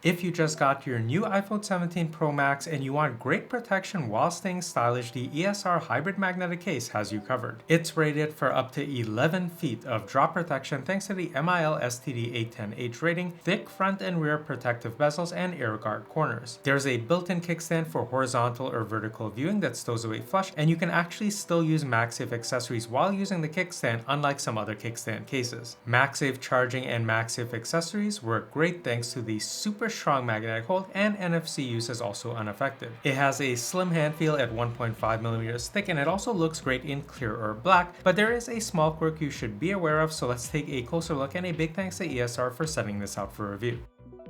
If you just got your new iPhone 17 Pro Max and you want great protection while staying stylish, the ESR Hybrid Magnetic Case has you covered. It's rated for up to 11 feet of drop protection thanks to the MIL STD 810H rating, thick front and rear protective bezels, and air guard corners. There's a built-in kickstand for horizontal or vertical viewing that stows away flush, and you can actually still use Magsafe accessories while using the kickstand, unlike some other kickstand cases. Magsafe charging and Magsafe accessories work great thanks to the super strong magnetic hold, and NFC use is also unaffected. It has a slim hand feel at 1.5 millimeters thick, and it also looks great in clear or black, but there is a small quirk you should be aware of, so let's take a closer look, and a big thanks to ESR for sending this out for review.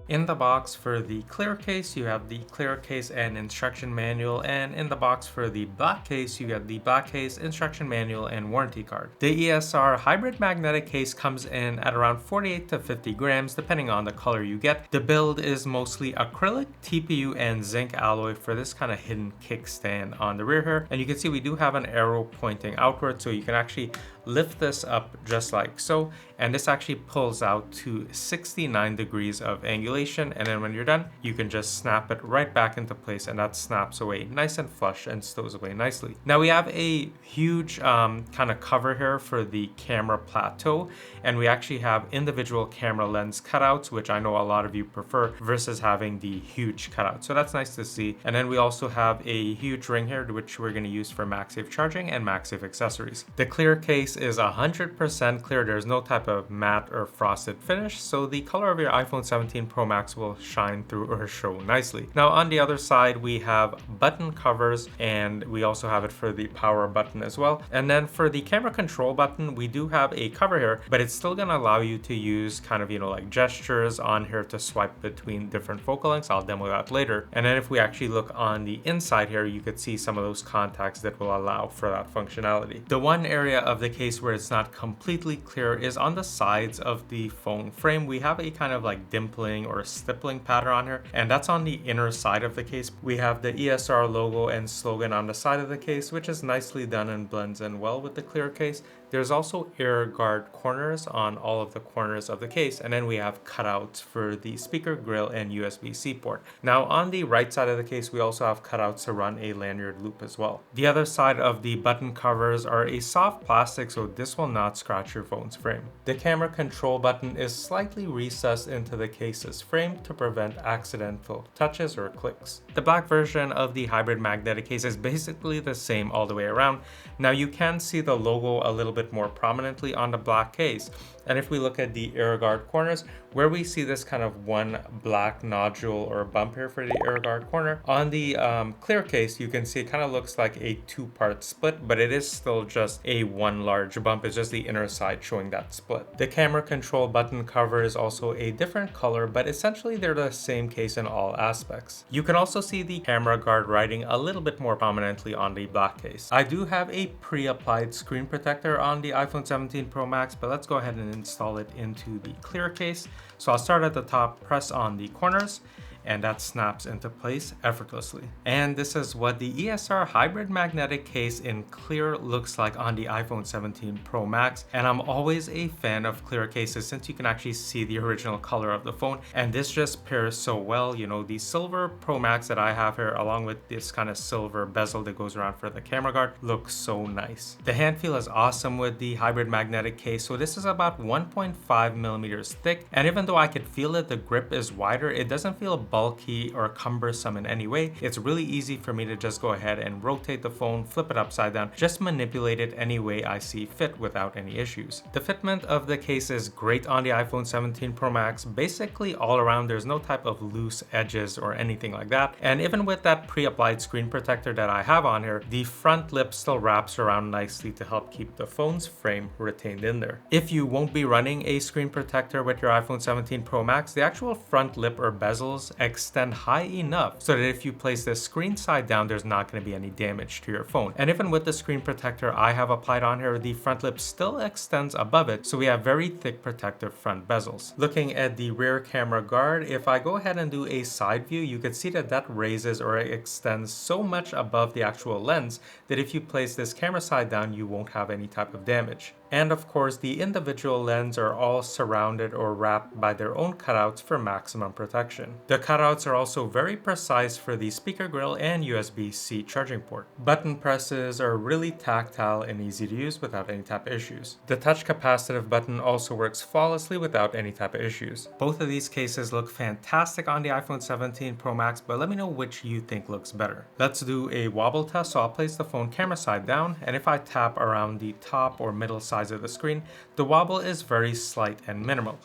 In the box for the clear case, you have the clear case and instruction manual, and in the box for the black case, you get the black case, instruction manual, and warranty card. The ESR Hybrid Magnetic Case comes in at around 48 to 50 grams, depending on the color you get. The build is mostly acrylic, TPU, and zinc alloy for this kind of hidden kickstand on the rear here. And you can see we do have an arrow pointing outward, so you can actually lift this up just like so, and this actually pulls out to 69 degrees of angulation, and then when you're done, you can just snap it right back into place, and that snaps away nice and flush and stows away nicely. Now we have a huge kind of cover here for the camera plateau, and we actually have individual camera lens cutouts, which I know a lot of you prefer versus having the huge cutout, so that's nice to see. And then we also have a huge ring here, which we're going to use for Magsafe charging and Magsafe accessories. The clear case is 100% clear. There's no type of matte or frosted finish, so the color of your iPhone 17 Pro Max will shine through or show nicely. Now on the other side, we have button covers, and we also have it for the power button as well. And then for the camera control button, we do have a cover here, but it's still gonna allow you to use kind of, like gestures on here to swipe between different focal lengths. I'll demo that later. And then if we actually look on the inside here, you could see some of those contacts that will allow for that functionality. The one area of the case where it's not completely clear is on the sides of the phone frame. We have a kind of like dimpling or stippling pattern on here, and that's on the inner side of the case. We have the ESR logo and slogan on the side of the case, which is nicely done and blends in well with the clear case. There's also air guard corners on all of the corners of the case, and then we have cutouts for the speaker grill and USB-C port. Now on the right side of the case, we also have cutouts to run a lanyard loop as well. The other side of the button covers are a soft plastic, so this will not scratch your phone's frame. The camera control button is slightly recessed into the case's frame to prevent accidental touches or clicks. The black version of the Hybrid Magnetic Case is basically the same all the way around. Now you can see the logo a little bit more prominently on the black case. And if we look at the air guard corners, where we see this kind of one black nodule or bump here for the air guard corner, on the clear case, you can see it kind of looks like a two-part split, but it is still just a one large bump. It's just the inner side showing that split. The camera control button cover is also a different color, but essentially they're the same case in all aspects. You can also see the camera guard writing a little bit more prominently on the black case. I do have a pre-applied screen protector on the iPhone 17 Pro Max, but let's go ahead and install it into the clear case. So I'll start at the top, press on the corners, and that snaps into place effortlessly. And this is what the ESR Hybrid Magnetic Case in clear looks like on the iPhone 17 Pro Max. And I'm always a fan of clear cases since you can actually see the original color of the phone, and this just pairs so well. The silver Pro Max that I have here, along with this kind of silver bezel that goes around for the camera guard, looks so nice. The hand feel is awesome with the Hybrid Magnetic Case. So this is about 1.5 millimeters thick, and even though I could feel it, the grip is wider, it doesn't feel bulky or cumbersome in any way. It's really easy for me to just go ahead and rotate the phone, flip it upside down, just manipulate it any way I see fit without any issues. The fitment of the case is great on the iPhone 17 Pro Max. Basically all around, there's no type of loose edges or anything like that. And even with that pre-applied screen protector that I have on here, the front lip still wraps around nicely to help keep the phone's frame retained in there. If you won't be running a screen protector with your iPhone 17 Pro Max, the actual front lip or bezels extend high enough so that if you place the screen side down, there's not going to be any damage to your phone. And even with the screen protector I have applied on here, the front lip still extends above it, so we have very thick protective front bezels. Looking at the rear camera guard, if I go ahead and do a side view, you can see that that raises or extends so much above the actual lens that if you place this camera side down, you won't have any type of damage. And of course, the individual lens are all surrounded or wrapped by their own cutouts for maximum protection. The cutouts are also very precise for the speaker grill and USB-C charging port. Button presses are really tactile and easy to use without any type of issues. The touch capacitive button also works flawlessly without any type of issues. Both of these cases look fantastic on the iPhone 17 Pro Max, but let me know which you think looks better. Let's do a wobble test. So I'll place the phone camera side down, and if I tap around the top or middle sides of the screen, the wobble is very slight and minimal.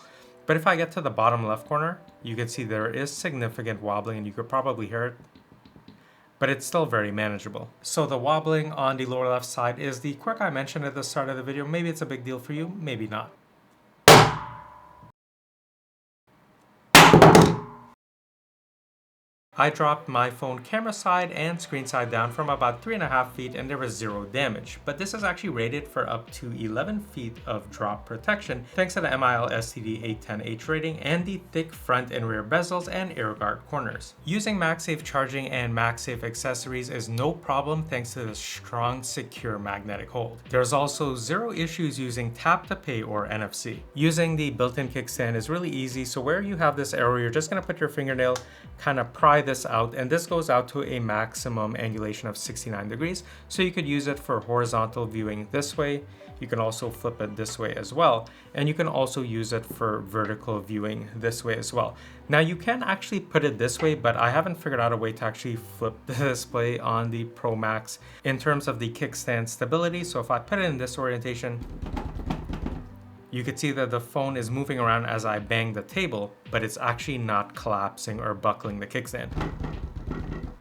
But if I get to the bottom left corner, you can see there is significant wobbling, and you could probably hear it, but it's still very manageable. So the wobbling on the lower left side is the quirk I mentioned at the start of the video. Maybe it's a big deal for you, maybe not. I dropped my phone camera side and screen side down from about 3.5 feet and there was zero damage. But this is actually rated for up to 11 feet of drop protection thanks to the MIL STD810H rating and the thick front and rear bezels and air guard corners. Using Magsafe charging and Magsafe accessories is no problem thanks to the strong, secure magnetic hold. There's also zero issues using tap to pay or NFC. Using the built-in kickstand is really easy, so where you have this arrow, you're just going to put your fingernail, kind of pry this out, and this goes out to a maximum angulation of 69 degrees. So you could use it for horizontal viewing this way. You can also flip it this way as well. And you can also use it for vertical viewing this way as well. Now you can actually put it this way, but I haven't figured out a way to actually flip the display on the Pro Max in terms of the kickstand stability. So if I put it in this orientation, you can see that the phone is moving around as I bang the table, but it's actually not collapsing or buckling the kickstand.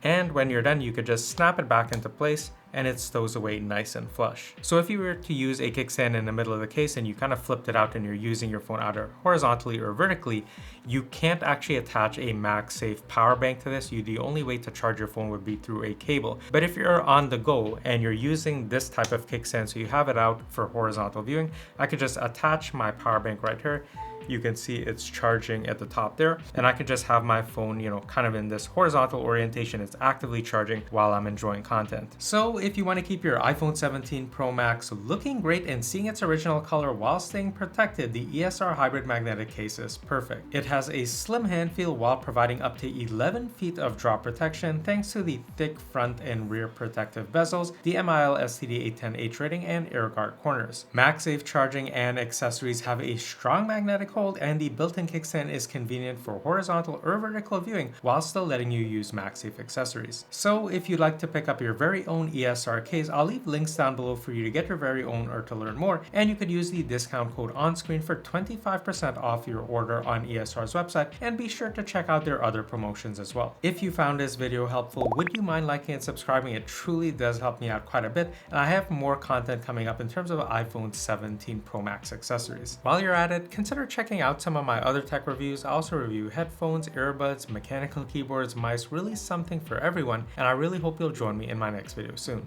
And when you're done, you could just snap it back into place and it stows away nice and flush. So if you were to use a kickstand in the middle of the case and you kind of flipped it out and you're using your phone either horizontally or vertically, you can't actually attach a MagSafe power bank to this. The only way to charge your phone would be through a cable. But if you're on the go and you're using this type of kickstand, so you have it out for horizontal viewing, I could just attach my power bank right here. You can see it's charging at the top there, and I can just have my phone, kind of in this horizontal orientation. It's actively charging while I'm enjoying content. So if you want to keep your iPhone 17 Pro Max looking great and seeing its original color while staying protected, the ESR Hybrid Magnetic Case is perfect. It has a slim hand feel while providing up to 11 feet of drop protection thanks to the thick front and rear protective bezels, the MIL STD810H rating, and air guard corners. MagSafe charging and accessories have a strong magnetic hold, and the built-in kickstand is convenient for horizontal or vertical viewing while still letting you use MagSafe accessories. So if you'd like to pick up your very own ESR case, I'll leave links down below for you to get your very own or to learn more, and you could use the discount code on screen for 25% off your order on ESR's website, and be sure to check out their other promotions as well. If you found this video helpful, would you mind liking and subscribing? It truly does help me out quite a bit, and I have more content coming up in terms of iPhone 17 Pro Max accessories. While you're at it, consider checking out some of my other tech reviews. I also review headphones, earbuds, mechanical keyboards, mice, really something for everyone, and I really hope you'll join me in my next video soon.